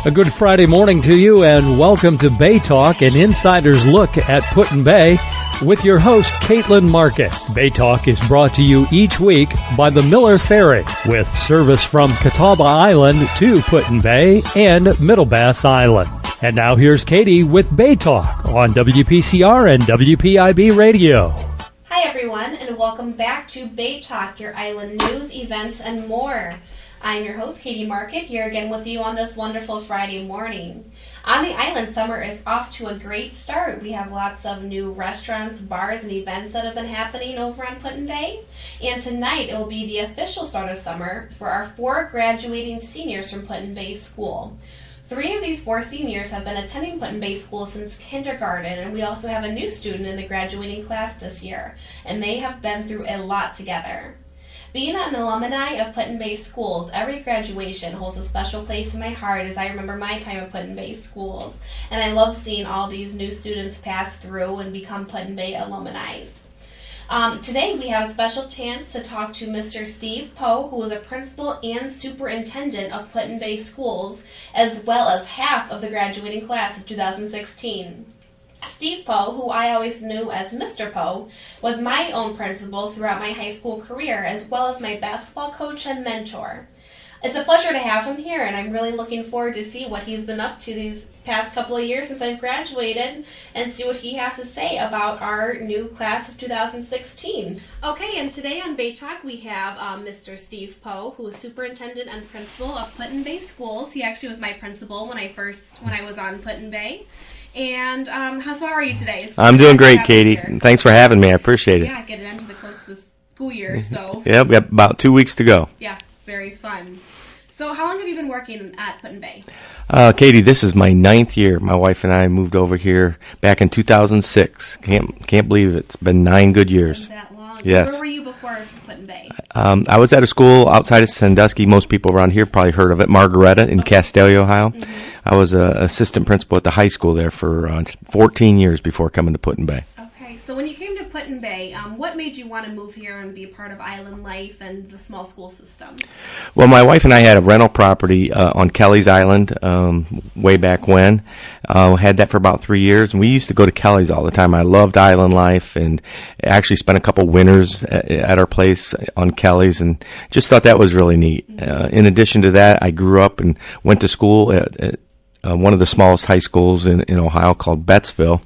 A good Friday morning to you, and welcome to Bay Talk, an insider's look at PutinBay with your host, Caitlin Market. Bay Talk is brought to you each week by the Miller Ferry, with service from Catawba Island to PutinBay and Middle Bass Island. And now here's Katie with Bay Talk on WPCR and WPIB Radio. Hi everyone, and welcome back to Bay Talk, your island news, events, and more. I'm your host, Katie Market, here again with you on this wonderful Friday morning. On the island, summer is off to a great start. We have lots of new restaurants, bars, and events that have been happening over on PutinBay. And tonight, it will be the official start of summer for our 4 graduating seniors from PutinBay School. 3 of these 4 seniors have been attending PutinBay School since kindergarten, and we also have a new student in the graduating class this year, and they have been through a lot together. Being an alumni of PutinBay Schools, every graduation holds a special place in my heart as I remember my time at PutinBay Schools, and I love seeing all these new students pass through and become PutinBay alumni. Today we have a special chance to talk to Mr. Steve Poe, who is a principal and superintendent of PutinBay Schools, as well as half of the graduating class of 2016. Steve Poe, who I always knew as Mr. Poe, was my own principal throughout my high school career, as well as my basketball coach and mentor. It's a pleasure to have him here, and I'm really looking forward to see what he's been up to these past couple of years since I've graduated and see what he has to say about our new class of 2016. Okay, and today on Bay Talk we have Mr. Steve Poe, who is superintendent and principal of PutinBay Schools. He actually was my principal when I was on PutinBay. And how are you today? I'm doing great, Katie. Thanks for having me. I appreciate it. Yeah, getting into the close of the school year, so. Yeah, we got about 2 weeks to go. Yeah, very fun. So how long have you been working at PutinBay? Katie, this is my 9th year. My wife and I moved over here back in 2006. Can't believe it's been 9 good years. That long. Yes. Where were you before PutinBay? I was at a school outside of Sandusky. Most people around here probably heard of it, Margaretta in Castalia, Ohio. Mm-hmm. I was an assistant principal at the high school there for 14 years before coming to PutinBay. Okay, so when you came to PutinBay, what made you want to move here and be a part of island life and the small school system? Well, my wife and I had a rental property on Kelly's Island way back when. Had that for about 3 years, and we used to go to Kelly's all the time. I loved island life, and actually spent a couple winters at our place on Kelly's, and just thought that was really neat. In addition to that, I grew up and went to school at one of the smallest high schools in Ohio called Bettsville.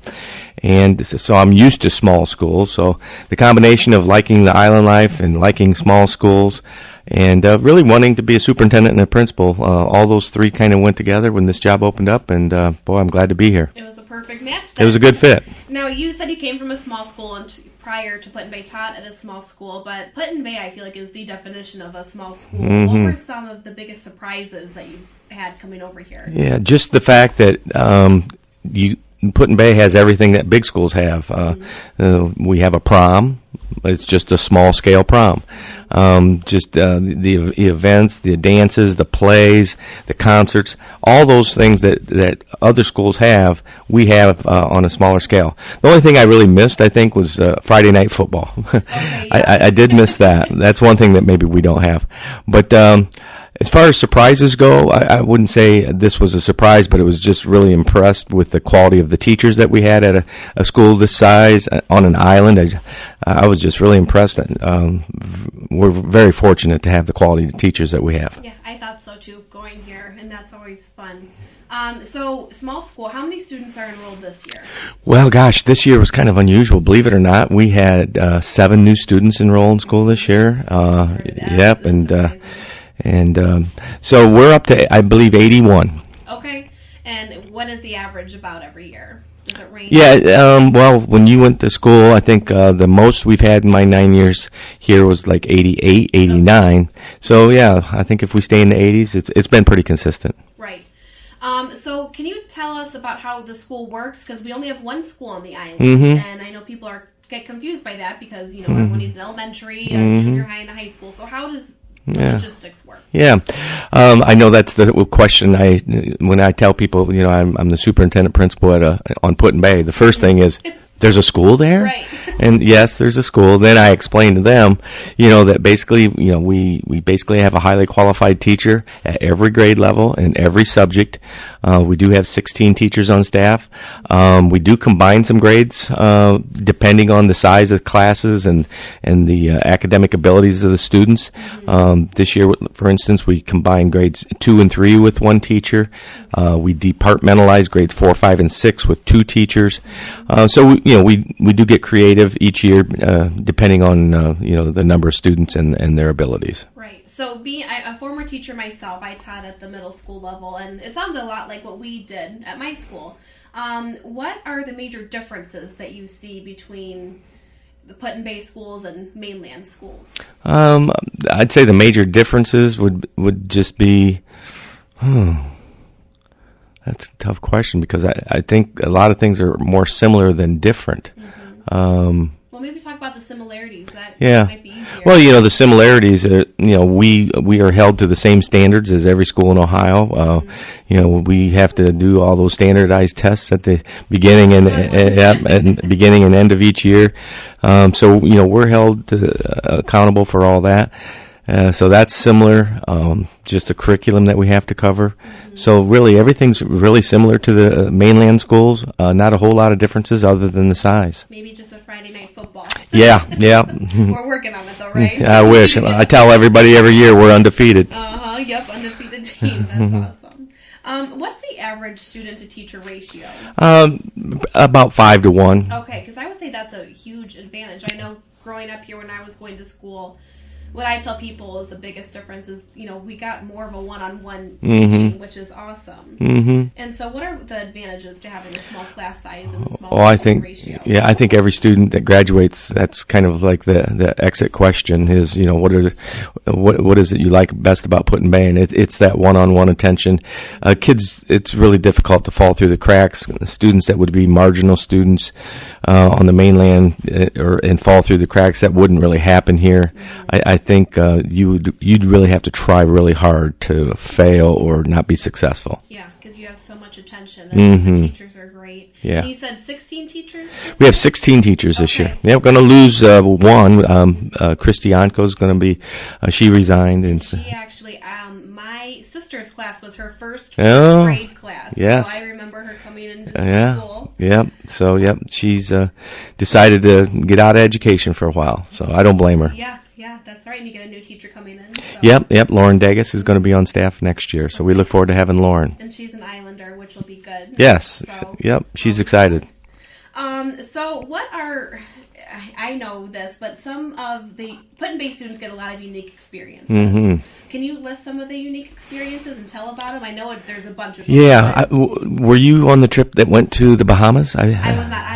And so I'm used to small schools. So the combination of liking the island life and liking small schools and really wanting to be a superintendent and a principal, all those 3 kind of went together when this job opened up. And boy, I'm glad to be here. It was a perfect match then. It was a good fit. Now, you said you came from a small school and prior to PutinBay taught at a small school, but PutinBay, I feel like, is the definition of a small school. Mm-hmm. What were some of the biggest surprises that you've had coming over here? Yeah, just the fact that PutinBay has everything that big schools have. We have a prom. It's just a small-scale prom. Just the events, the dances, the plays, the concerts, all those things that other schools have, we have on a smaller scale. The only thing I really missed, I think, was Friday night football. Okay, yeah. I did miss that. That's one thing that maybe we don't have. But as far as surprises go, I wouldn't say this was a surprise, but it was just really impressed with the quality of the teachers that we had at a school this size on an island. I was just really impressed. We're very fortunate to have the quality of teachers that we have. Yeah, I thought so too, going here, and that's always fun. So, small school, how many students are enrolled this year? Well, gosh, this year was kind of unusual. Believe it or not, we had 7 new students enroll in school this year. Yep, and so we're up to, I believe, 81. Okay, and what is the average about every year? Does it range? Yeah, well, when you went to school, I think the most we've had in my 9 years here was like 88, 89. Okay. So, yeah, I think if we stay in the 80s, it's been pretty consistent. Right. So can you tell us about how the school works? Because we only have one school on the island, and I know people get confused by that because, everyone needs an elementary, a junior high, and a high school. So how does logistics work? Yeah. I know that's the question when I tell people, I'm the superintendent principal on PutinBay. The first thing is, there's a school there? Right. And yes, there's a school. Then I explained to them, that basically, we basically have a highly qualified teacher at every grade level and every subject. We do have 16 teachers on staff. We do combine some grades, depending on the size of classes and the academic abilities of the students. This year, for instance, we combined grades 2 and 3 with one teacher. We departmentalize grades 4, 5, and 6 with 2 teachers. So we do get creative each year, depending on the number of students and their abilities. Right. So being a former teacher myself, I taught at the middle school level, and it sounds a lot like what we did at my school. What are the major differences that you see between the PutinBay schools and Mainland schools? I'd say the major differences would just be. That's a tough question because I think a lot of things are more similar than different. Well, maybe talk about the similarities. That might be easier. Well, the similarities are, we are held to the same standards as every school in Ohio. We have to do all those standardized tests at the beginning and beginning and end of each year. So we're held accountable for all that. So that's similar, just a curriculum that we have to cover. So really, everything's really similar to the mainland schools. Not a whole lot of differences other than the size. Maybe just a Friday night football. Yeah. We're working on it, though, right? I wish. I tell everybody every year we're undefeated. Yep, undefeated team. That's awesome. What's the average student-to-teacher ratio? About 5 to 1. Okay, because I would say that's a huge advantage. I know growing up here when I was going to school, what I tell people is the biggest difference is, we got more of a one-on-one teaching, which is awesome. And so what are the advantages to having a small class size and a small ratio? Yeah, I think every student that graduates, that's kind of like the exit question is, what is it you like best about PutinBay? And it's that one-on-one attention. Kids, it's really difficult to fall through the cracks. Students that would be marginal students on the mainland and fall through the cracks, that wouldn't really happen here. I think you'd really have to try really hard to fail or not be successful. Yeah, because you have so much attention. And the teachers are great. Yeah. And you said 16 teachers? We have 16 teachers this year. Yeah, we're going to lose one. Christy Onko's going to be, she resigned. And she actually, my sister's class was her first grade class. Yes. So I remember her coming into school. Yeah. So, she's decided to get out of education for a while. So I don't blame her. Yeah, that's right. And you get a new teacher coming in. So. Yep. Lauren Degas is going to be on staff next year. So we look forward to having Lauren. And she's an Islander, which will be good. Yes. So, she's excited. So what are, I know this, but some of the PutinBay students get a lot of unique experiences. Can you list some of the unique experiences and tell about them? I know there's a bunch of them. Yeah. Were you on the trip that went to the Bahamas? I was not.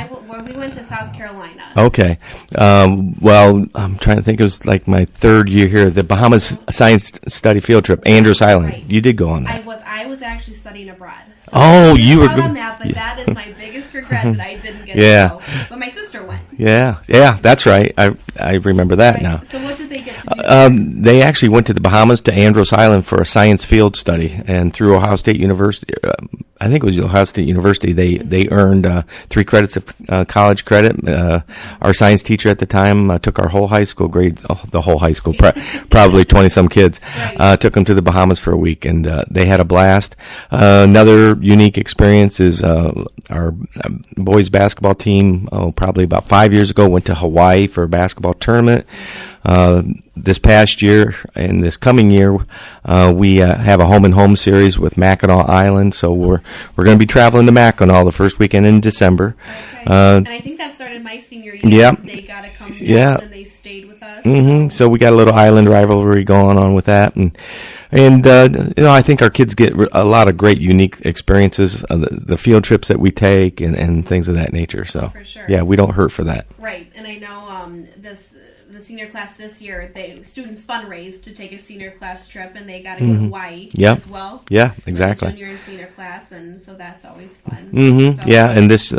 We went to South Carolina. Okay. Well, I'm trying to think. It was like my third year here. The Bahamas Science Study Field Trip, Andros Island. Right. You did go on that. I was actually studying abroad. So you were on that, but that is my biggest regret that I didn't get to go. But my sister went. Yeah, that's right. I remember that now. So what did they get to do? They actually went to the Bahamas to Andros Island for a science field study, and through Ohio State University, I think it was Ohio State University, they earned 3 credits of college credit. Our science teacher at the time took our whole high school grade, the whole high school, probably 20-some kids, took them to the Bahamas for a week, and they had a blast. Another unique experience is our boys basketball team, probably about 5 years ago, went to Hawaii for a basketball tournament. This past year and this coming year, we have a home and home series with Mackinac Island, so we're going to be traveling to Mackinac the first weekend in December. Okay. And I think that started my senior year. Yeah. They got to come down and they stayed with us. So we got a little island rivalry going on with that, and I think our kids get a lot of great, unique experiences, the field trips that we take and things of that nature. So for sure. Yeah, we don't hurt for that. Right, and I know the senior class this year, students fundraised to take a senior class trip, and they got to go to Hawaii as well. Yeah, exactly. Junior and senior class, and so that's always fun. So, yeah, and this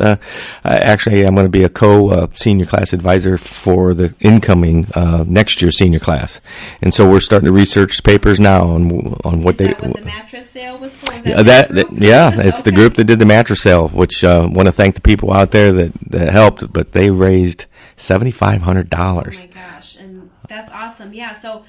actually, I'm going to be a co-senior class advisor for the incoming next year's senior class, and so we're starting to research papers now on what what the mattress sale was for. It's the group that did the mattress sale, which I want to thank the people out there that helped, but they raised $7,500. Oh my gosh, and that's awesome. Yeah, so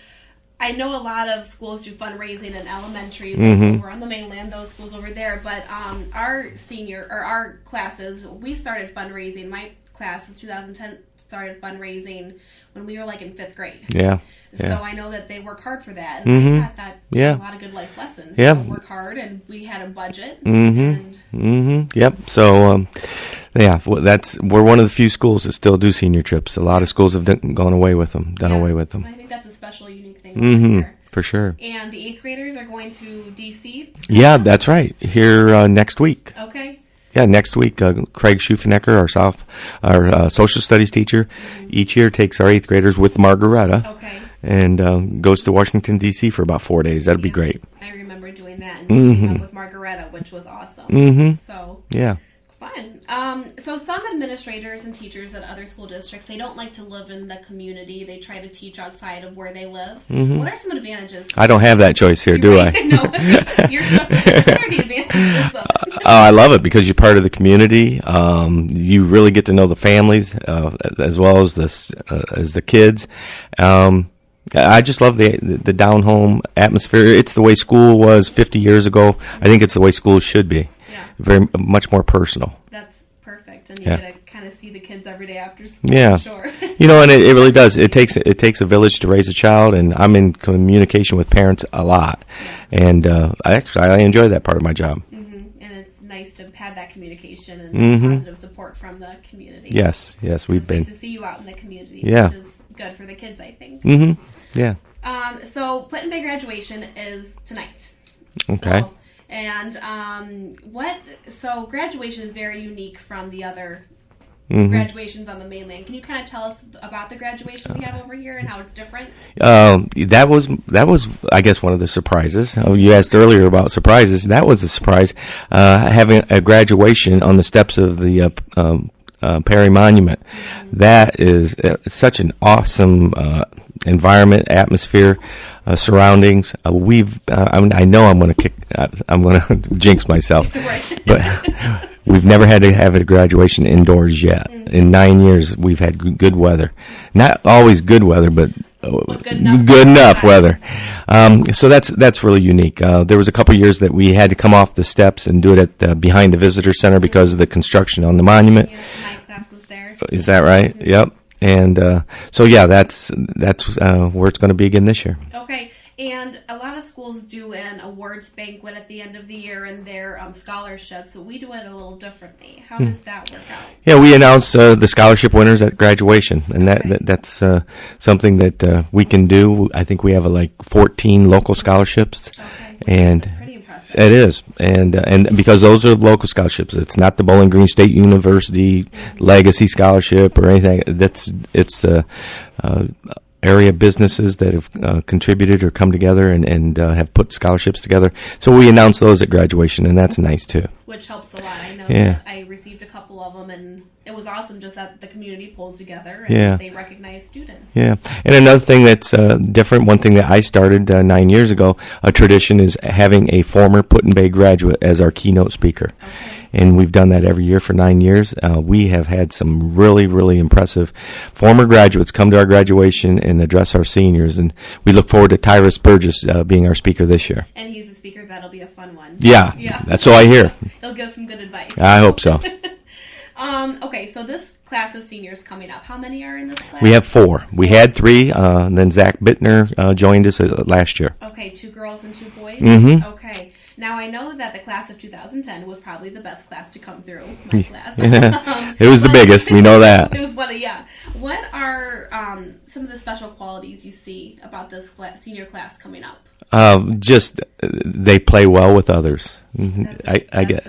I know a lot of schools do fundraising in elementaries over on the mainland, those schools over there, but our classes, we started fundraising. My class of 2010 started fundraising when we were like in 5th grade. Yeah. So I know that they work hard for that, and I got that a lot of good life lessons. Yeah. Work hard, and we had a budget. Yep. So, we're one of the few schools that still do senior trips. A lot of schools have gone away with them, away with them. I think that's a special, unique thing. For sure. And the 8th graders are going to D.C.? Yeah, that's right. Here next week. Okay. Yeah, next week, Craig Schufenecker, our social studies teacher, each year takes our 8th graders with Margaretta. Okay. And goes to Washington, D.C. for about 4 days. That'd be great. I remember doing that and keeping up with Margaretta, which was awesome. So, yeah. Fun. So some administrators and teachers at other school districts, they don't like to live in the community. They try to teach outside of where they live. What are some advantages? I don't have that choice here, do I? No. You're stuck with it. What are the advantages of it? I love it because you're part of the community. You really get to know the families as well as the kids. I just love the down home atmosphere. It's the way school was 50 years ago. I think it's the way school should be. Yeah. Very much more personal. That's perfect, and you get to kind of see the kids every day after school. Yeah, for sure. And it really does. It takes a village to raise a child, and I'm in communication with parents a lot, and I enjoy that part of my job. And it's nice to have that communication and positive support from the community. Yes, we've been. It's nice to see you out in the community, which is good for the kids, I think. Yeah. So PutinBay graduation is tonight. Okay. So graduation is very unique from the other graduations on the mainland. Can you kind of tell us about the graduation we have over here and how it's different? That was I guess one of the surprises. You asked earlier about surprises. That was a surprise. Having a graduation on the steps of the Ferry Monument. That is such an awesome environment, atmosphere, surroundings. I know I'm going to jinx myself, but we've never had to have a graduation indoors yet. In 9 years, we've had good weather. Not always good weather, but good enough weather. So that's really unique. There was a couple years that we had to come off the steps and do it at behind the visitor center because of the construction on the monument. My class was there. Is that right? Yep. And that's where it's going to be again this year. Okay. And a lot of schools do an awards banquet at the end of the year and their scholarships, so we do it a little differently. How does that work out? Yeah, we announce the scholarship winners at graduation, and that's something that we can do. I think we have 14 local scholarships, and pretty impressive. It is, and because those are local scholarships, it's not the Bowling Green State University Legacy Scholarship or anything. It's area businesses that have contributed or come together and have put scholarships together. So we announce those at graduation, and that's nice too. Which helps a lot. I know that I received a couple of them, and it was awesome just that the community pulls together and they recognize students. Yeah. And another thing that's different, one thing that I started 9 years ago, a tradition is having a former PutinBay graduate as our keynote speaker. Okay. And we've done that every year for 9 years. We have had some really, really impressive former graduates come to our graduation and address our seniors. And we look forward to Tyrus Burgess being our speaker this year. And he's a speaker. That'll be a fun one. Yeah. That's what I hear. He'll give some good advice. I hope so. Okay, so this class of seniors coming up, how many are in this class? We have 4. We had 3, and then Zach Bittner joined us last year. Okay, 2 girls and 2 boys? Mm-hmm. Okay. Now, I know that the class of 2010 was probably the best class to come through, my class. It was the biggest, we know that. It was What are some of the special qualities you see about this senior class coming up? Just they play well with others. I get,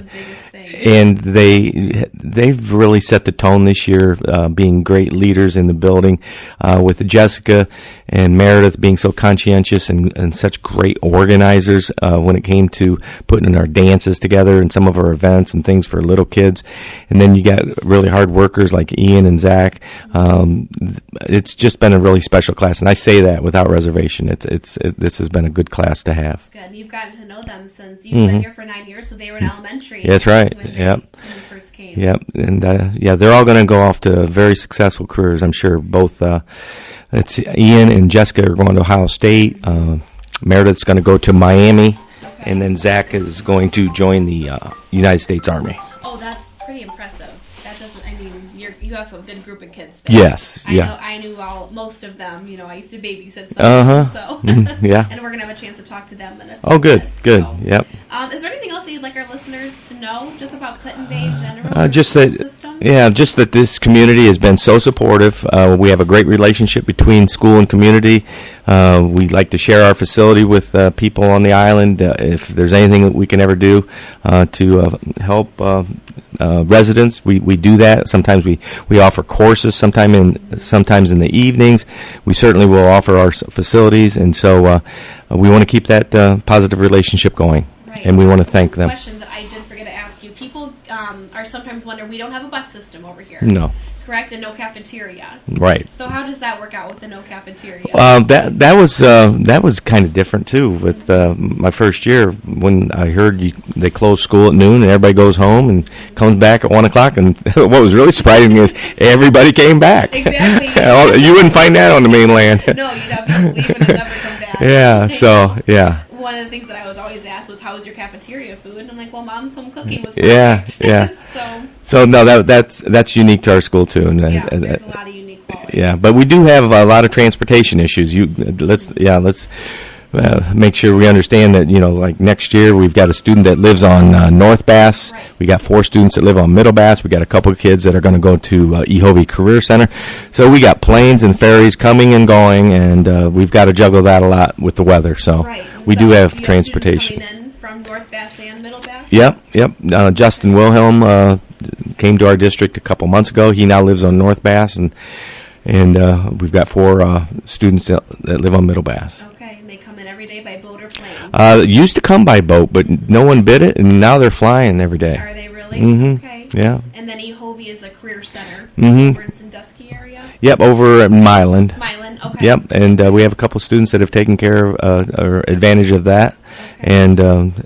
and they've really set the tone this year, being great leaders in the building, with Jessica and Meredith being so conscientious and such great organizers when it came to putting our dances together and some of our events and things for little kids. And then you got really hard workers like Ian and Zach. It's just been a really special class, and I say that without reservation. This has been a good class to have. That's good. You've gotten to know them since you've been here for 9 years, so they were in elementary. That's right. When you first came. Yep. And they're all going to go off to very successful careers, I'm sure. Both Ian and Jessica are going to Ohio State. Meredith's going to go to Miami, and then Zach is going to join the United States Army. Oh, that's pretty impressive. That doesn't. I mean, you have some good group of kids there. Yes. I knew most of them. I used to babysit some of them, so yeah. And we're gonna have a chance to talk to them in a few Oh, good, minutes, good. So. Yep. Is there anything else that you'd like our listeners to know, just about PutinBay in general? Just that this community has been so supportive. We have a great relationship between school and community. We like to share our facility with people on the island. If there's anything that we can ever do to help residents, we do that. Sometimes we offer courses. Sometimes in the evenings. We certainly will offer our facilities, and so we want to keep that positive relationship going. Right. And we want to thank them. Question that I did forget to ask you. People are sometimes wondering, we don't have a bus system over here. No. Correct, and no cafeteria. Right. So how does that work out with the no cafeteria? That was kind of different too. With my first year, when I heard they closed school at noon and everybody goes home and comes back at 1 o'clock, and what was really surprising is everybody came back. Exactly. You wouldn't find that on the mainland. No, you'd have to leave and never come back. Yeah. So yeah. One of the things that I was always asked was, "How was your cafeteria food?" And I'm like, "Well, Mom's home cooking was perfect." Yeah. So no, that's unique to our school too. And there's a lot of unique qualities. Yeah, but we do have a lot of transportation issues. Let's make sure we understand that. Like next year we've got a student that lives on North Bass. Right. We got 4 students that live on Middle Bass. We got a couple of kids that are going to go to Ehovie Career Center. So we got planes and ferries coming and going, and we've got to juggle that a lot with the weather. So we do have transportation. Coming in from North Bass and Middle Bass? Yep. Justin Wilhelm came to our district a couple months ago. He now lives on North Bass, and we've got 4 students that live on Middle Bass. Okay, and they come in every day by boat or plane? Used to come by boat, but no one bid it, and now they're flying every day. Are they really? Mm-hmm. Okay. Yeah. And then Ehovie is a career center Mm-hmm. over in Sandusky area? Yep, over at Mainland. Mainland, okay. Yep, and we have a couple students that have taken care of or advantage of that, and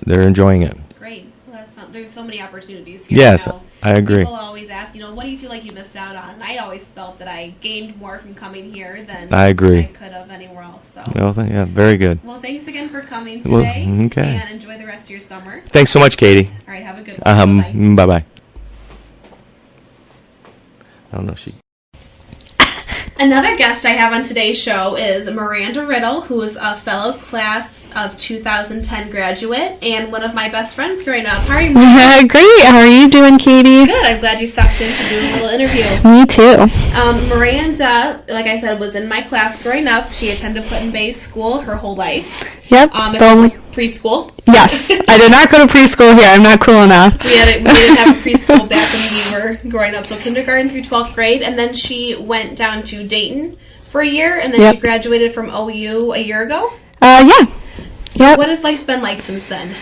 they're enjoying it. Great. Well, there's so many opportunities here. Yes, now. I agree. People always ask, what do you feel like you missed out on? And I always felt that I gained more from coming here than I agree. I could have anywhere else. So. Well, yeah, very good. Well, thanks again for coming today. Well, okay. And enjoy the rest of your summer. Thanks so much, Katie. All right, have a good one. Bye-bye. I don't know if she... Another guest I have on today's show is Miranda Riddle, who is a fellow class of 2010 graduate and one of my best friends growing up. How are you? Great. How are you doing, Katie? Good. I'm glad you stopped in to do a little interview. Me too. Miranda, like I said, was in my class growing up. She attended PutinBay school her whole life. Yep. Preschool. Yes. I did not go to preschool here. I'm not cool enough. We didn't have a preschool back when we were growing up. So kindergarten through 12th grade. And then she went down to Dayton for a year. And then she graduated from OU a year ago. Yeah. So what has life been like since then?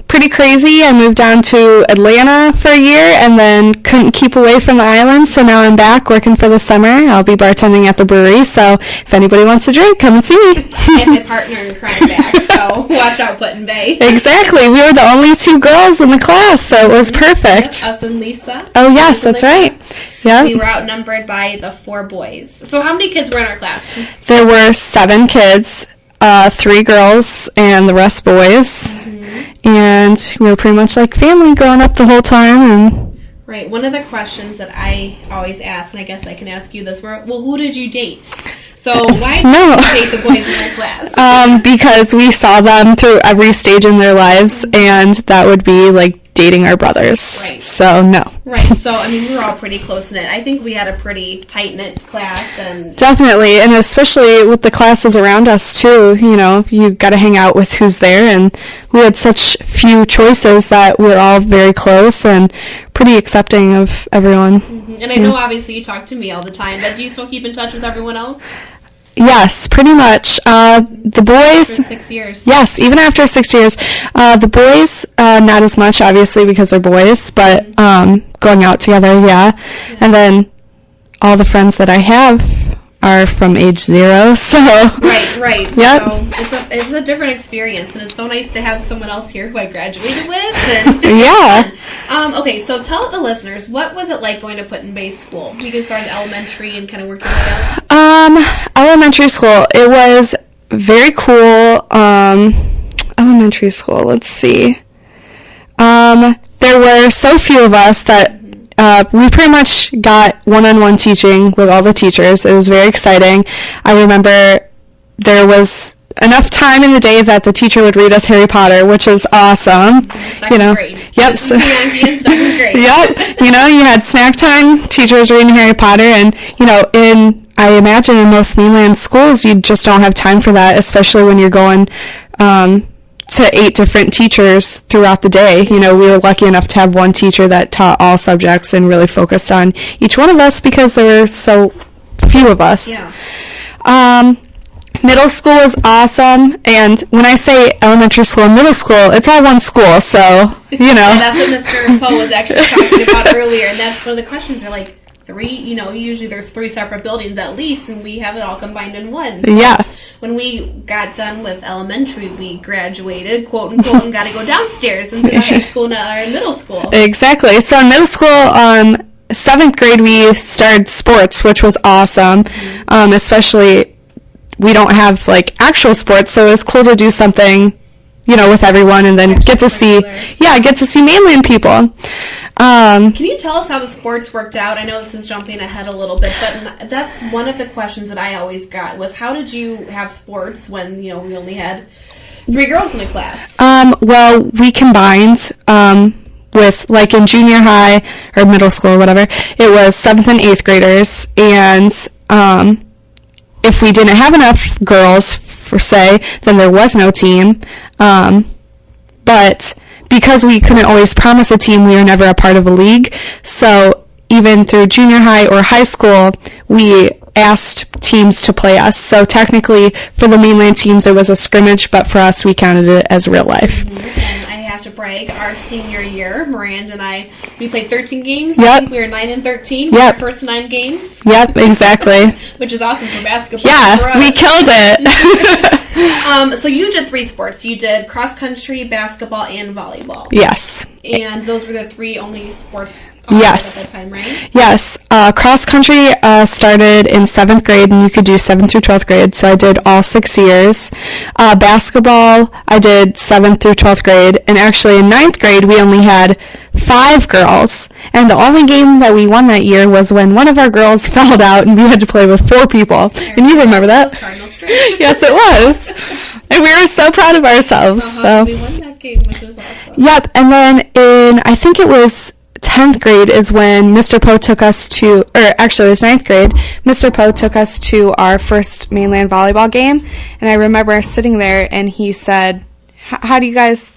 Pretty crazy. I moved down to Atlanta for a year and then couldn't keep away from the island, so now I'm back working for the summer. I'll be bartending at the brewery, so if anybody wants a drink, come and see me. And my partner in crime back, so watch out, PutinBay. Exactly. We were the only 2 girls in the class, so it was perfect. Yep, us and Lisa. Oh, yes, that's right. Yeah. We were outnumbered by the 4 boys. So how many kids were in our class? There were 7 kids. 3 girls and the rest boys, and we were pretty much like family growing up the whole time. And right. One of the questions that I always ask, and I guess I can ask you this, well, who did you date? So why did you date the boys in our class? Because we saw them through every stage in their lives, and that would be like dating our brothers. Right. So, no. Right. So, I mean, we were all pretty close-knit. I think we had a pretty tight-knit class. And Definitely, and especially with the classes around us, too. You know, you got to hang out with who's there, and we had such few choices that we're all very close and pretty accepting of everyone. Mm-hmm. And I know, obviously, you talk to me all the time, but do you still keep in touch with everyone else? Yes, pretty much. The boys... After 6 years. Yes, even after 6 years. The boys, not as much, obviously, because they're boys, but going out together, yeah. And then all the friends that I have are from age 0, so... Right. Yep. So it's a different experience, and it's so nice to have someone else here who I graduated with. And Yeah. Okay, so tell the listeners, what was it like going to PutinBay school? You can start in elementary and kind of work your way up. Elementary school, it was very cool. Elementary school, let's see. There were so few of us that we pretty much got one-on-one teaching with all the teachers. It was very exciting. I remember there was enough time in the day that the teacher would read us Harry Potter, which is awesome. Second grade. Yep. In second grade. Yep. You had snack time, teachers reading Harry Potter, and, I imagine in most mainland schools, you just don't have time for that, especially when you're going to 8 different teachers throughout the day. We were lucky enough to have one teacher that taught all subjects and really focused on each one of us because there were so few of us. Yeah. Middle school is awesome, and when I say elementary school and middle school, it's all one school, so, Yeah, that's what Mr. Poe was actually talking about earlier, and that's one of the questions. Are like, 3, usually there's 3 separate buildings at least, and we have it all combined in one. So yeah. When we got done with elementary, we graduated, quote unquote, and got to go downstairs into the high school and middle school. Exactly. So in middle school, 7th grade, we started sports, which was awesome, especially we don't have, actual sports, so it was cool to do something, with everyone and then get to see mainland people. Can you tell us how the sports worked out? I know this is jumping ahead a little bit, but that's one of the questions that I always got was how did you have sports when, we only had 3 girls in a class? Well, we combined with, in junior high or middle school or whatever, it was 7th and 8th graders, and if we didn't have enough girls, for say, then there was no team. But because we couldn't always promise a team, we were never a part of a league. So even through junior high or high school, we asked teams to play us. So technically, for the mainland teams, it was a scrimmage, but for us, we counted it as real life. And I have to brag, our senior year, Miranda and I, we played 13 games. Yep. I think we were 9-13 Yep. for the first 9 games. Yep, exactly. Which is awesome for basketball. Yeah, for us. we killed it. So you did 3 sports. You did cross country, basketball, and volleyball. Yes. And those were the 3 only sports Yes. at that time, right? Yes. Cross country started in 7th grade, and you could do 7th through 12th grade, so I did all 6 years. Basketball, I did 7th through 12th grade, and actually in 9th grade, we only had 5 girls, and the only game that we won that year was when one of our girls fouled out, and we had to play with 4 people. And you remember that? Yes, it was. And we were so proud of ourselves. So. We won that game, which was awesome. Yep, and then I think it was 10th grade is when Mr. Poe took us to, or actually it was 9th grade, Mr. Poe took us to our first mainland volleyball game, and I remember sitting there and he said, how do you guys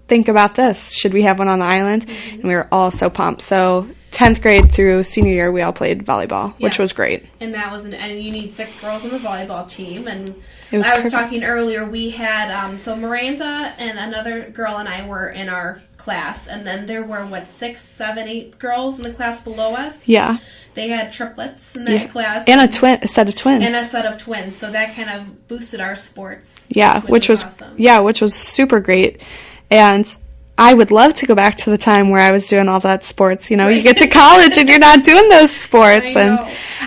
think about this? Should we have one on the island? Mm-hmm. And we were all so pumped. So 10th grade through senior year, we all played volleyball, which was great. And that was, and you need 6 girls on the volleyball team, and I was perfect. Talking earlier, we had, so Miranda and another girl and I were in our class, and then there were 6, 7, 8 girls in the class below us. Yeah. They had triplets in that class. And a set of twins. And a set of twins, so that kind of boosted our sports. Yeah, which was awesome. Yeah, which was super great. And I would love to go back to the time where I was doing all that sports. You get to college and you're not doing those sports. And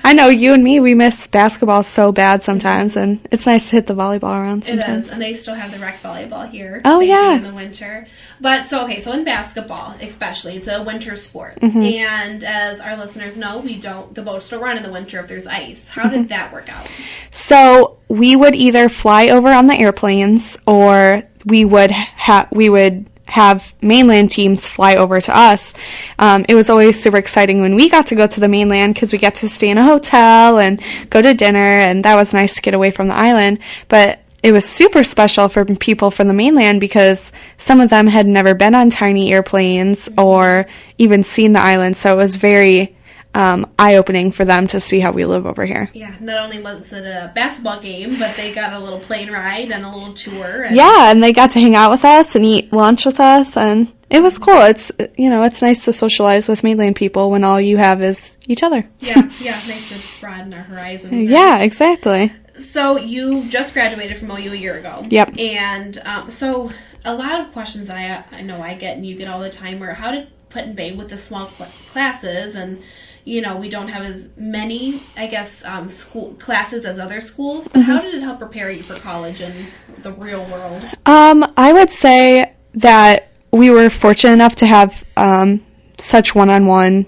I know you and me, we miss basketball so bad sometimes, and it's nice to hit the volleyball around sometimes. It is, and they still have the rec volleyball here. Oh, they yeah. do in the winter. But, so in basketball, especially, it's a winter sport. Mm-hmm. And as our listeners know, the boats don't run in the winter if there's ice. How did that work out? So we would either fly over on the airplanes, or we would have mainland teams fly over to us. It was always super exciting when we got to go to the mainland because we got to stay in a hotel and go to dinner, and that was nice to get away from the island. But it was super special for people from the mainland because some of them had never been on tiny airplanes or even seen the island, so it was very eye-opening for them to see how we live over here. Yeah, not only was it a basketball game, but they got a little plane ride and a little tour. Yeah, and they got to hang out with us and eat lunch with us, and it was cool. It's, it's nice to socialize with mainland people when all you have is each other. Yeah, nice to broaden our horizons. Right? Yeah, exactly. So you just graduated from OU a year ago. Yep. And so a lot of questions I know I get and you get all the time are how did PutinBay with the small classes and we don't have as many, I guess, school classes as other schools, but how did it help prepare you for college and the real world? I would say that we were fortunate enough to have such one-on-one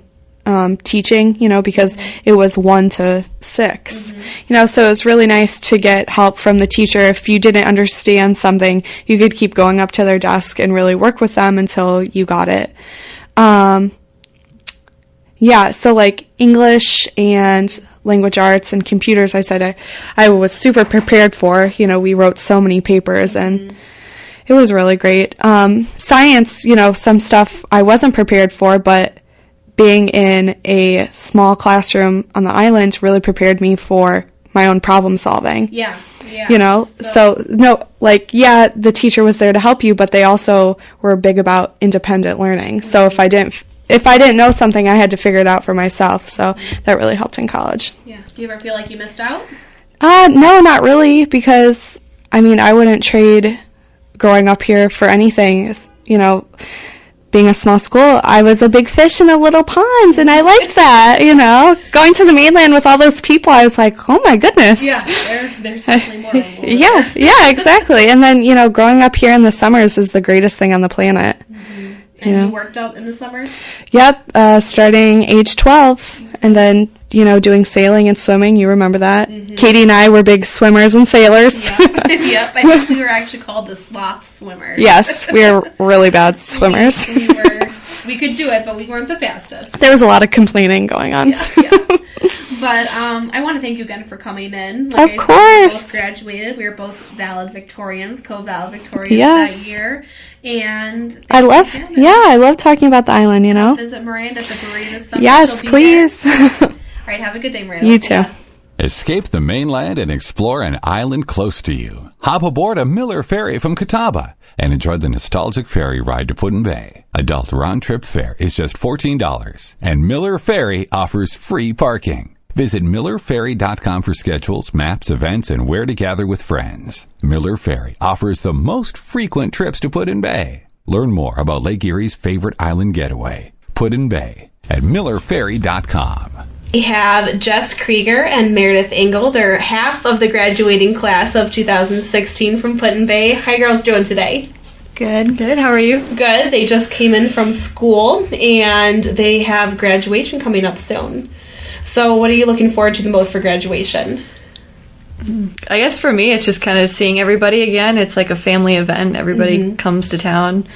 teaching, because it was 1 to 6, so it was really nice to get help from the teacher. If you didn't understand something, you could keep going up to their desk and really work with them until you got it. So like English and language arts and computers, I said I was super prepared for. We wrote so many papers and it was really great. Science, some stuff I wasn't prepared for, but being in a small classroom on the island really prepared me for my own problem solving. Yeah. The teacher was there to help you, but they also were big about independent learning. So if I didn't know something, I had to figure it out for myself. So that really helped in college. Yeah. Do you ever feel like you missed out? No, not really, because I wouldn't trade growing up here for anything. Being a small school, I was a big fish in a little pond, and I liked that, Going to the mainland with all those people, I was like, oh my goodness. Yeah, there's definitely more. Yeah, exactly. And then, growing up here in the summers is the greatest thing on the planet. Mm-hmm. And you worked out in the summers? Yep, starting age 12, and then, doing sailing and swimming. You remember that? Mm-hmm. Katie and I were big swimmers and sailors. Yep, I think we were actually called the sloth swimmers. Yes, we were really bad swimmers. We could do it, but we weren't the fastest. There was a lot of complaining going on. Yeah. But I want to thank you again for coming in. Of course. We both graduated. We were both co-valedictorians that year. And I love talking about the island, Visit Miranda at the brewery this summer. Yes, please. All right, have a good day, Miranda. You too. Escape the mainland and explore an island close to you. Hop aboard a Miller Ferry from Catawba and enjoy the nostalgic ferry ride to Putin-Bay. Adult round-trip fare is just $14, and Miller Ferry offers free parking. Visit MillerFerry.com for schedules, maps, events, and where to gather with friends. Miller Ferry offers the most frequent trips to Putin-Bay. Learn more about Lake Erie's favorite island getaway, Putin-Bay, at MillerFerry.com. We have Jess Krieger and Meredith Engel. They're half of the graduating class of 2016 from PutinBay. How are girls doing today? Good. How are you? Good. They just came in from school, and they have graduation coming up soon. So what are you looking forward to the most for graduation? I guess for me, it's just kind of seeing everybody again. It's like a family event. Everybody comes to town.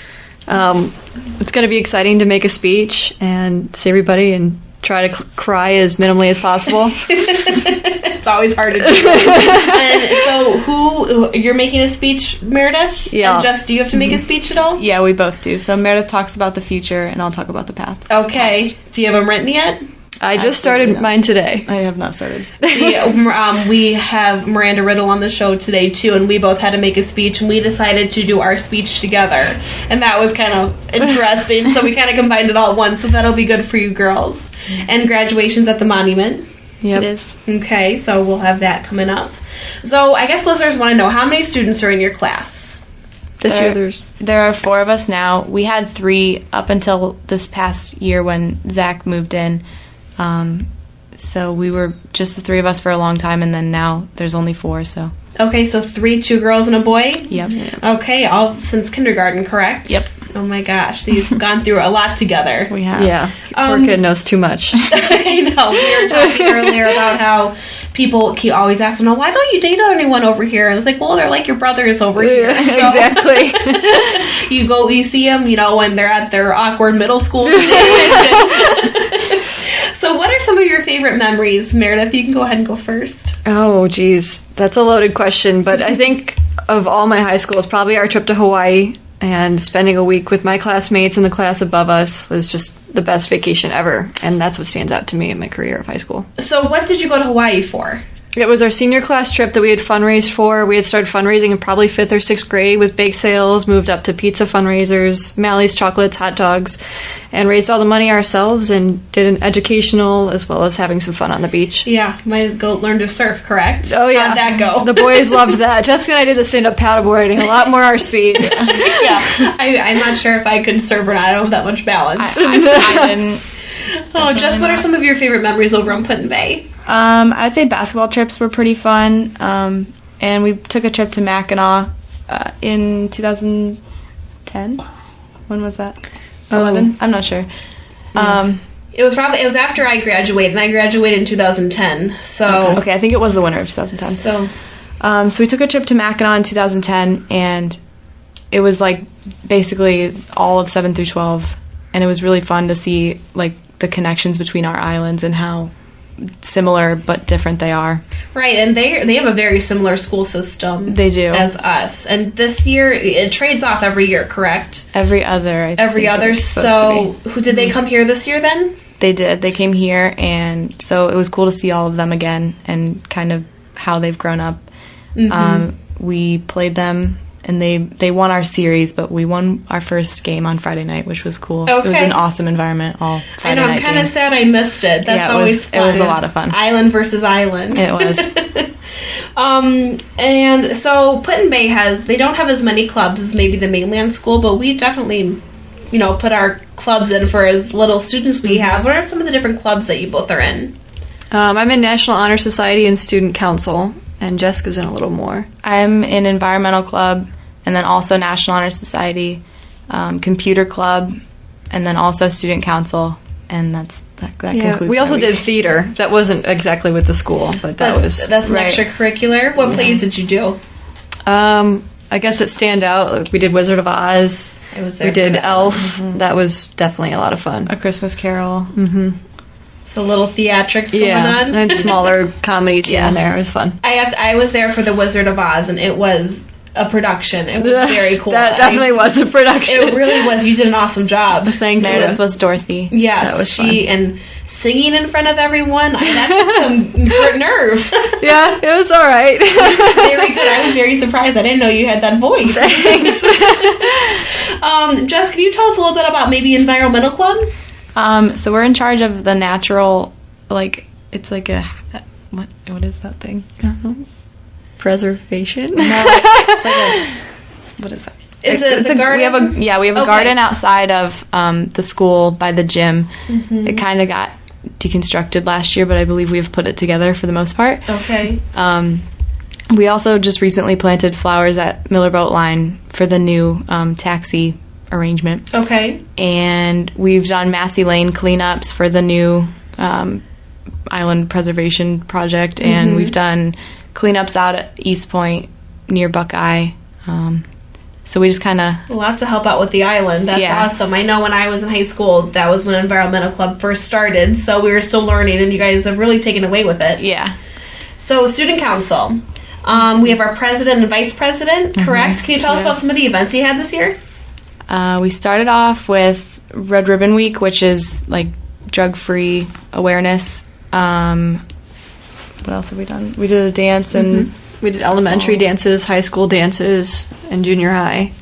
It's going to be exciting to make a speech and see everybody and try to cry as minimally as possible. It's always hard to do. And so you're making a speech, Meredith? Yeah. And Jess, do you have to make a speech at all? Yeah, we both do. So Meredith talks about the future, and I'll talk about the path. Okay. Do you have them written yet? I just started mine today. I have not started. We have Miranda Riddle on the show today, too, and we both had to make a speech, and we decided to do our speech together. And that was kind of interesting, so we kind of combined it all at once, so that'll be good for you girls. And graduation's at the Monument. Yep. It is. Okay, so we'll have that coming up. So I guess listeners want to know, how many students are in your class? There are 4 of us now. We had 3 up until this past year when Zach moved in. So we were just the 3 of us for a long time, and then now there's only 4, so. Okay, so 3, 2 girls and a boy? Yep. Okay, all since kindergarten, correct? Yep. Oh my gosh, so you've gone through a lot together. We have. Yeah, poor kid knows too much. I know. We were talking earlier about how people always ask them, why don't you date anyone over here? And it's like, well, they're like your brothers over here. So, exactly. you see them, when they're at their awkward middle school. So what are some of your favorite memories? Meredith, you can go ahead and go first. Oh, geez. That's a loaded question, but I think of all my high schools, probably our trip to Hawaii and spending a week with my classmates in the class above us was just the best vacation ever, and that's what stands out to me in my career of high school. So what did you go to Hawaii for? It was our senior class trip that we had fundraised for. We had started fundraising in probably 5th or 6th grade with bake sales, moved up to pizza fundraisers, Mally's chocolates, hot dogs, and raised all the money ourselves and did an educational as well as having some fun on the beach. Yeah, might as go learn to surf, correct? Oh, yeah. How'd that go? The boys loved that. Jessica and I did the stand-up paddleboarding, a lot more our speed. Yeah, I'm not sure if I could surf or not. I don't have that much balance. I didn't. Oh, Jess, what are some of your favorite memories over on Putin-Bay? I would say basketball trips were pretty fun. And we took a trip to Mackinac in 2010. When was that? 11? I'm not sure. It was after I graduated, and I graduated in 2010. So okay, I think it was the winter of 2010. So we took a trip to Mackinac in 2010, and it was like basically all of 7 through 12, and it was really fun to see like the connections between our islands and how similar but different they are. Right, and they have a very similar school system. They do. As us. And this year, it trades off every year, correct? Every other. Every other. So, who did they come here this year then? They did. They came here, and so it was cool to see all of them again and kind of how they've grown up. We played them, and they won our series, but we won our first game on Friday night, which was cool. Okay. It was an awesome environment all Friday night. I know, I'm kind of sad I missed it. That's always fun. It was a lot of fun. Island versus island. It was. And so Put-in-Bay they don't have as many clubs as maybe the mainland school, but we definitely, put our clubs in for as little students we have. What are some of the different clubs that you both are in? I'm in National Honor Society and Student Council, and Jessica's in a little more. I'm in Environmental Club, and then also National Honor Society, Computer Club, and then also Student Council, and that concludes. We also did theater. That wasn't exactly with the school, but that's an extracurricular. What plays did you do? I guess it stand out. We did Wizard of Oz. We did Elf. Mm-hmm. That was definitely a lot of fun. A Christmas Carol. Mm-hmm. So little theatrics going on. And smaller comedies here and there. It was fun. I was there for the Wizard of Oz, and it was a production. It was very cool. That definitely was a production. It really was. You did an awesome job. Thank you. Meredith was Dorothy. Yes, that was fun. And singing in front of everyone, that took some nerve. Yeah, it was all right. Very good. I was very surprised. I didn't know you had that voice. Thanks. Jess, can you tell us a little bit about maybe Environmental Club? So we're in charge of the natural, it's like a, what is that thing? Preservation? No, it's like a, what is that? Is it the garden? We have a garden outside of the school by the gym. Mm-hmm. It kind of got deconstructed last year, but I believe we've put it together for the most part. Okay. We also just recently planted flowers at Miller Boat Line for the new taxi arrangement. Okay. And we've done Massey Lane cleanups for the new island preservation project, and we've done cleanups out at East Point near Buckeye. So we just kind of... A lot to help out with the island. That's awesome. I know when I was in high school, that was when Environmental Club first started, so we were still learning, and you guys have really taken away with it. Yeah. So, Student Council. We have our president and vice president, correct? Can you tell us about some of the events you had this year? We started off with Red Ribbon Week, which is like drug-free awareness. What else have we done? We did a dance and... We did elementary dances, high school dances, and junior high.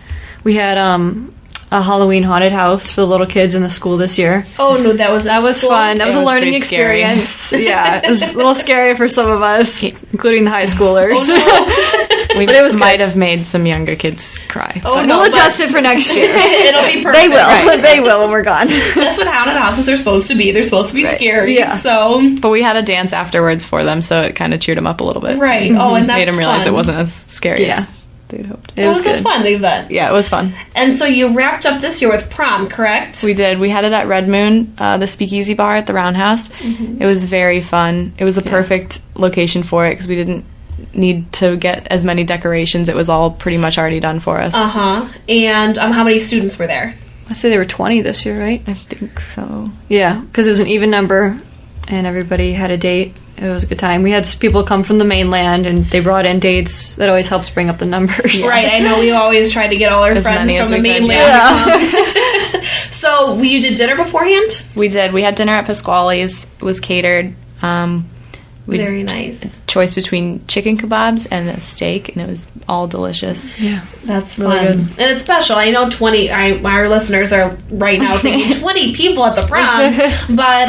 We had a Halloween haunted house for the little kids in the school this year. Oh, no, that was fun. That was a learning experience. Yeah, it was a little scary for some of us, including the high schoolers. Oh, no. We might have made some younger kids cry. Oh, we'll adjust it for next year. It'll be perfect. They will. Right. They will when we're gone. That's what haunted houses are supposed to be. They're supposed to be scary. Yeah. So, but we had a dance afterwards for them, so it kind of cheered them up a little bit. Right. Oh, and that's made them realize fun. it wasn't as scary as they'd hoped. It was a fun event. Yeah, it was fun. And so you wrapped up this year with prom, correct? We did. We had it at Red Moon, the speakeasy bar at the Roundhouse. It was very fun. It was a perfect location for it because we didn't need to get as many decorations. It was all pretty much already done for us. And how many students were there? I say there were 20 this year, right? I think so. Yeah, because it was an even number, and everybody had a date. It was a good time. We had people come from the mainland, and they brought in dates. That always helps bring up the numbers. Right, I know we always try to get all our friends from the mainland. So you did dinner beforehand? We did. We had dinner at Pasquale's. It was catered. Very nice. A choice between chicken kebabs and a steak, and it was all delicious. Yeah, that's really fun. good. And it's special. I know 20, our listeners are right now thinking 20 people at the prom, but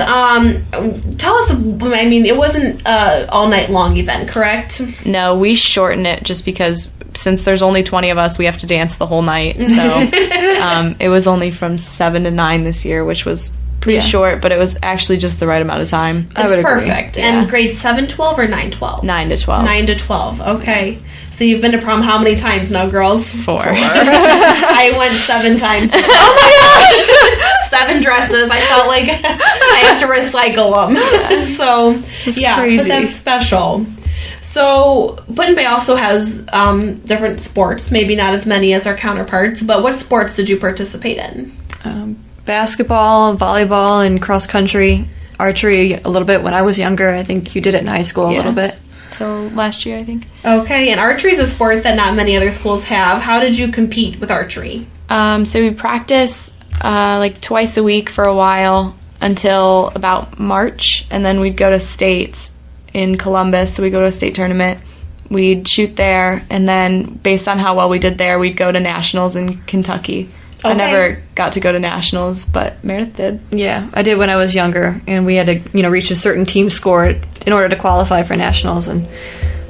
tell us, I mean, it wasn't an all-night long event, correct? No, we shortened it just because since there's only 20 of us, we have to dance the whole night. So it was only from 7 to 9 this year, which was pretty short, but it was actually just the right amount of time. It's perfect. And grades 7, 12 or 9, 12? 9 to 12. 9 to 12. Okay. So you've been to prom how many times now, girls? 4. I went 7 times. Oh my gosh! 7 dresses. I felt like I have to recycle them. Yeah. So, that's crazy. But that's special. So, PutinBay also has different sports, maybe not as many as our counterparts, but what sports did you participate in? Basketball, volleyball, and cross country, archery a little bit when I was younger. I think you did it in high school a little bit. Till last year, I think. Okay, and archery is a sport that not many other schools have. How did you compete with archery? So we practice like twice a week for a while until about March, and then we'd go to states in Columbus. So we go to a state tournament. We'd shoot there, and then based on how well we did there, we'd go to nationals in Kentucky. Okay. I never got to go to nationals, but Meredith did. Yeah, I did when I was younger, and we had to, reach a certain team score in order to qualify for nationals, and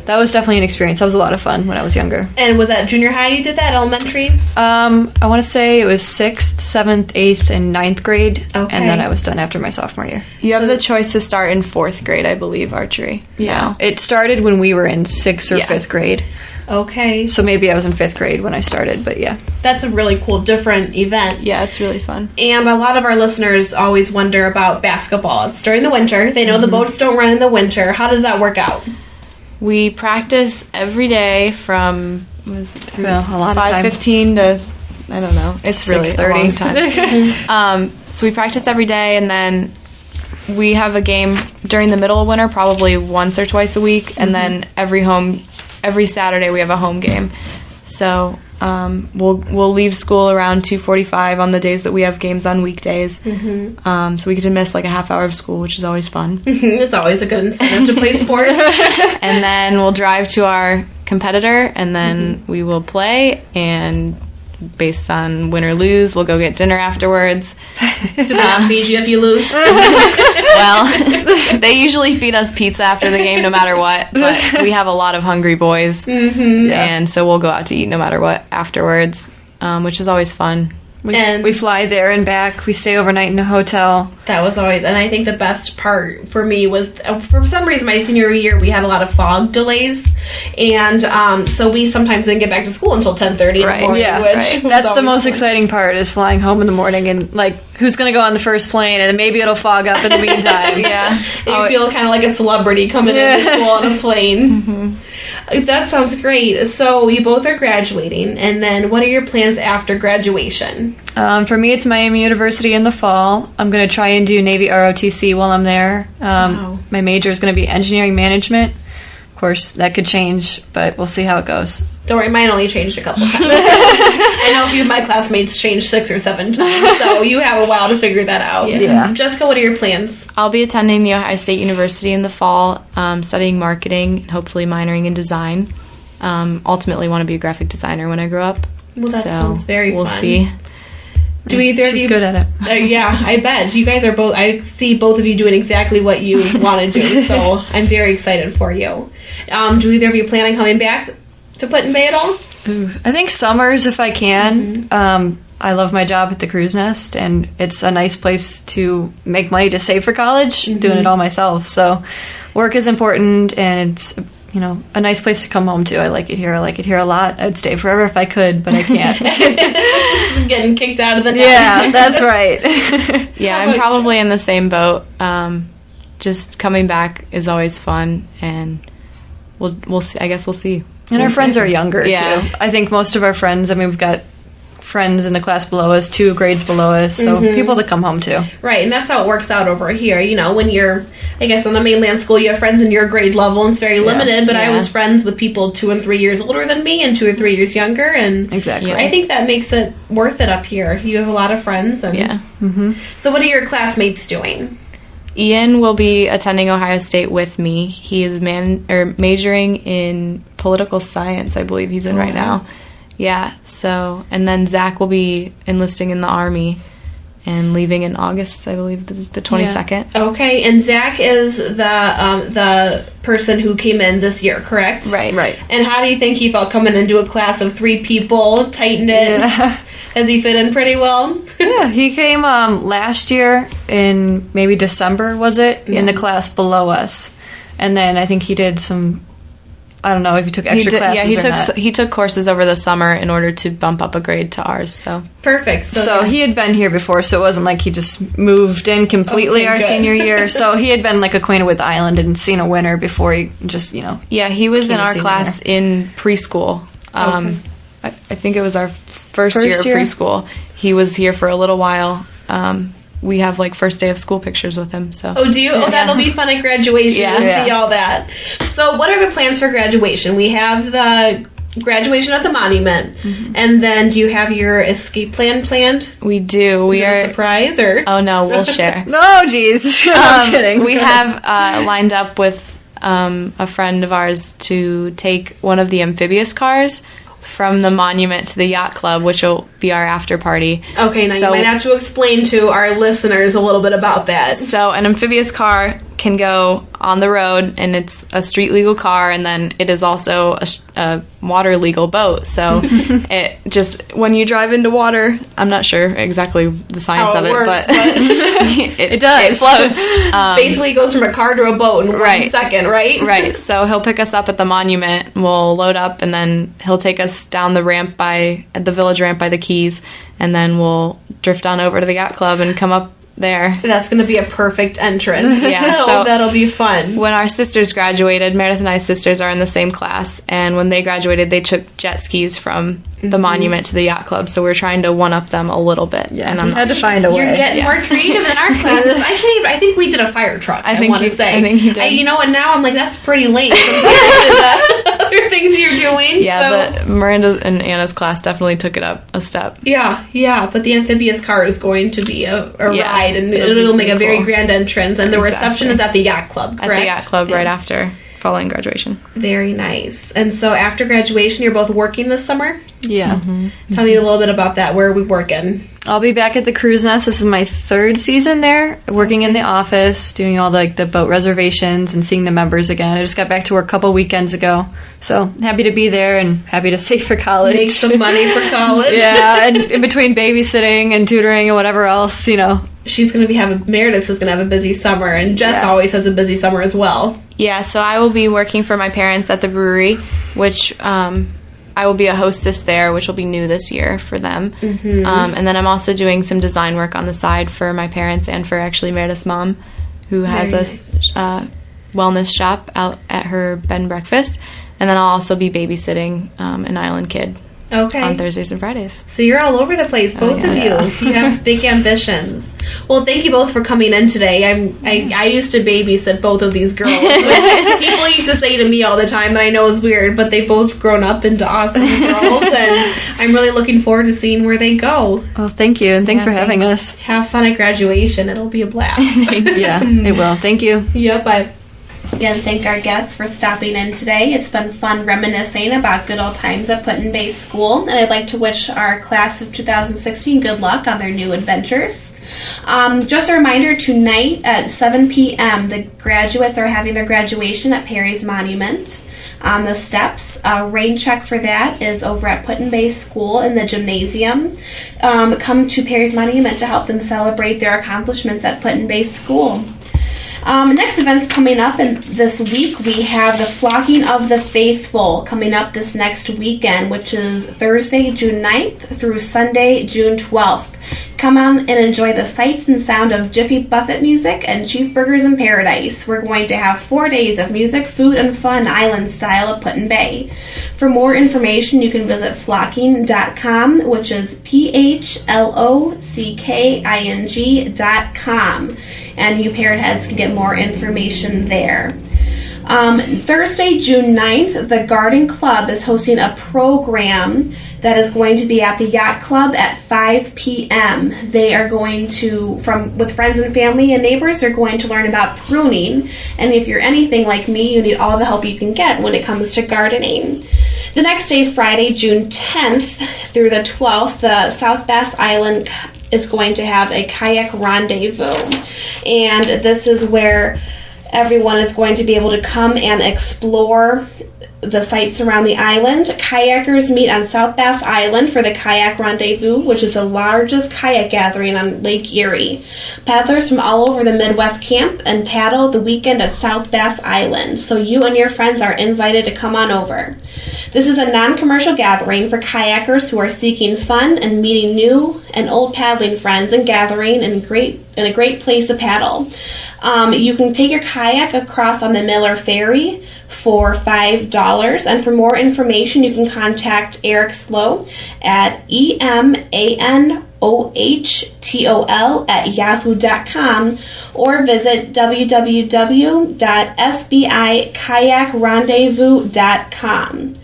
that was definitely an experience. That was a lot of fun when I was younger. And was that junior high you did that, elementary? I want to say it was 6th, 7th, 8th, and 9th grade, and then I was done after my sophomore year. You have the choice to start in 4th grade, I believe, archery. Yeah, it started when we were in 6th or 5th grade. Okay. So maybe I was in 5th grade when I started, but yeah. That's a really cool, different event. Yeah, it's really fun. And a lot of our listeners always wonder about basketball. It's during the winter. They know the boats don't run in the winter. How does that work out? We practice every day from a lot of 5:15 to, I don't know. It's really a long time. So we practice every day, and then we have a game during the middle of winter, probably once or twice a week, and then every Saturday we have a home game. So we'll leave school around 2:45 on the days that we have games on weekdays. So we get to miss like a half hour of school, which is always fun. It's always a good incentive to play sports. And then we'll drive to our competitor, and then we will play, and based on win or lose, we'll go get dinner afterwards. Do they not feed you if you lose? Well, they usually feed us pizza after the game no matter what, but we have a lot of hungry boys, and so we'll go out to eat no matter what afterwards, which is always fun. We fly there and back. We stay overnight in a hotel. That was always, and I think the best part for me was, for some reason, my senior year, we had a lot of fog delays, and so we sometimes didn't get back to school until 10:30 in the morning. That's the most exciting part, is flying home in the morning, and like, who's going to go on the first plane, and maybe it'll fog up in the meantime. You feel kind of like a celebrity coming into school on a plane. That sounds great. So you both are graduating, and then what are your plans after graduation? For me, it's Miami University in the fall. I'm going to try and do Navy ROTC while I'm there. My major is going to be engineering management. Of course, that could change, but we'll see how it goes. Don't worry, mine only changed a couple times. I know a few of my classmates changed 6 or 7 times, so you have a while to figure that out. Yeah. Jessica, what are your plans? I'll be attending the Ohio State University in the fall, studying marketing, and hopefully minoring in design. Ultimately want to be a graphic designer when I grow up. Well, that sounds very fun. We'll see. Do either of you? She's good at it. Yeah, I bet. You guys are both, I see both of you doing exactly what you want to do, so I'm very excited for you. Do either of you plan on coming back to PutinBay at all? I think summers, if I can. I love my job at the Cruise Nest, and it's a nice place to make money to save for college, doing it all myself. So work is important, and it's a nice place to come home to. I like it here. I like it here a lot. I'd stay forever if I could, but I can't. Getting kicked out of the nest. Yeah, that's right. Yeah, I'm probably in the same boat. Just coming back is always fun, and we'll see. I guess we'll see. And our friends are younger, Yeah. too. I think most of our friends, we've got friends in the class below us, 2 grades below us, so people to come home to. Right, and that's how it works out over here. When you're, I guess, on a mainland school, you have friends in your grade level, and it's very limited, but I was friends with people 2 and 3 years older than me and 2 or 3 years younger, and Exactly. I think that makes it worth it up here. You have a lot of friends. And Yeah. So what are your classmates doing? Ian will be attending Ohio State with me. He is majoring in political science, I believe he's in right now. Yeah, so, and then Zach will be enlisting in the Army and leaving in August, I believe, the 22nd. Okay, and Zach is the person who came in this year, correct? Right. And how do you think he felt coming into a class of 3 people, tight-knit? Yeah. Has he fit in pretty well? Yeah, he came last year in maybe December, was it? In the class below us. And then I think he did some... I don't know if he took extra classes or not. He took courses over the summer in order to bump up a grade to ours. So Perfect. So he had been here before, so it wasn't like he just moved in completely our senior year. So he had been acquainted with Island and seen a winter before he just Yeah, he was in our class in preschool. I think it was our first year of preschool. He was here for a little while. We have first day of school pictures with him. So. Oh, do you? Oh, that'll be fun at graduation to see all that. So what are the plans for graduation? We have the graduation at the monument, and then do you have your escape plan planned? We do. Is it a surprise or? Oh no, we'll share. No, geez. I'm kidding. We have lined up with a friend of ours to take one of the amphibious cars from the monument to the yacht club, which will be our after party. Okay, now you might have to explain to our listeners a little bit about that. So an amphibious car can go on the road, and it's a street legal car, and then it is also a water legal boat. So it just, when you drive into water, I'm not sure exactly the science of it, works, but it does. It floats. Basically, it goes from a car to a boat in 1 second, right? Right. So he'll pick us up at the monument. We'll load up, and then he'll take us down the ramp at the village ramp by the quays, and then we'll drift on over to the yacht club and come up there. That's going to be a perfect entrance. Yeah, so that'll be fun. When our sisters graduated, Meredith and I's sisters are in the same class, and when they graduated, they took jet skis from the monument to the yacht club. So we're trying to one up them a little bit. Yeah, and I had to find a way. You're getting more creative than our classes. I think we did a fire truck. I think you did. And now I'm like, that's pretty lame. Other things you're doing. Yeah, but Miranda and Anna's class definitely took it up a step. Yeah, but the amphibious car is going to be a ride, and it'll make a very grand entrance, and the reception is at the yacht club, correct? At the yacht club right after, following graduation. Very nice. And so after graduation, you're both working this summer? Yeah. Tell me a little bit about that. Where are we working? I'll be back at the Cruise Nest. This is my 3rd season there, working in the office, doing all the boat reservations and seeing the members again. I just got back to work a couple weekends ago, so happy to be there and happy to save for college. Make some money for college. Yeah, and in between babysitting and tutoring and whatever else, She's going to Meredith is going to have a busy summer, and Jess always has a busy summer as well. Yeah, so I will be working for my parents at the brewery, which I will be a hostess there, which will be new this year for them. And then I'm also doing some design work on the side for my parents and for actually Meredith's mom, who has a wellness shop out at her bed and breakfast. And then I'll also be babysitting an island kid on Thursdays and Fridays. So you're all over the place, both of you. You have big ambitions. Well, thank you both for coming in today. I used to babysit both of these girls. People used to say to me all the time that I know is weird, but they've both grown up into awesome girls, and I'm really looking forward to seeing where they go. Oh, thank you, and thanks for having us. Have fun at graduation. It'll be a blast. Yeah, it will. Thank you. Yep, Again, thank our guests for stopping in today. It's been fun reminiscing about good old times at PutinBay School, and I'd like to wish our class of 2016 good luck on their new adventures. Just a reminder, tonight at 7 p.m., the graduates are having their graduation at Perry's Monument on the steps. Rain check for that is over at PutinBay School in the gymnasium. Come to Perry's Monument to help them celebrate their accomplishments at PutinBay School. Next events coming up this week, we have the Flocking of the Faithful coming up this next weekend, which is Thursday, June 9th through Sunday, June 12th. Come on and enjoy the sights and sound of Jiffy Buffett music and cheeseburgers in paradise. We're going to have 4 days of music, food, and fun island style at Put-in-Bay. For more information, you can visit flocking.com, which is PHLOCKING.com. And you parrot heads can get more information there. Thursday, June 9th, the Garden Club is hosting a program that is going to be at the Yacht Club at 5 p.m. They are going to, with friends and family and neighbors, they're going to learn about pruning. And if you're anything like me, you need all the help you can get when it comes to gardening. The next day, Friday, June 10th through the 12th, the South Bass Island is going to have a kayak rendezvous. And this is where everyone is going to be able to come and explore the sites around the island. Kayakers meet on South Bass Island for the Kayak Rendezvous, which is the largest kayak gathering on Lake Erie. Paddlers from all over the Midwest camp and paddle the weekend at South Bass Island, so you and your friends are invited to come on over. This is a non-commercial gathering for kayakers who are seeking fun and meeting new and old paddling friends and gathering in a great place to paddle. You can take your kayak across on the Miller Ferry for $5. And for more information, you can contact Eric Slow at emanohtol@yahoo.com or visit www.sbikayakrendezvous.com.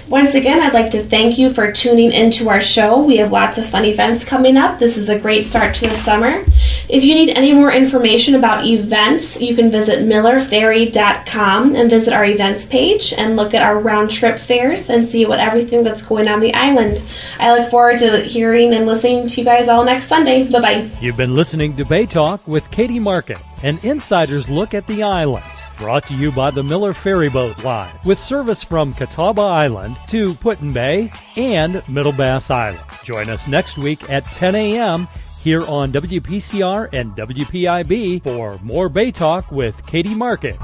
Once again, I'd like to thank you for tuning into our show. We have lots of fun events coming up. This is a great start to the summer. If you need any more information about events, you can visit millerferry.com and visit our events page and look at our round-trip fares and see what everything that's going on the island. I look forward to hearing and listening to you guys all next Sunday. Bye-bye. You've been listening to Bay Talk with Katie Market, an insider's look at the islands. Brought to you by the Miller Ferry Boat Line, with service from Catawba Island to Put-in-Bay and Middle Bass Island. Join us next week at 10 a.m. here on WPCR and WPIB for more Bay Talk with Katie Market.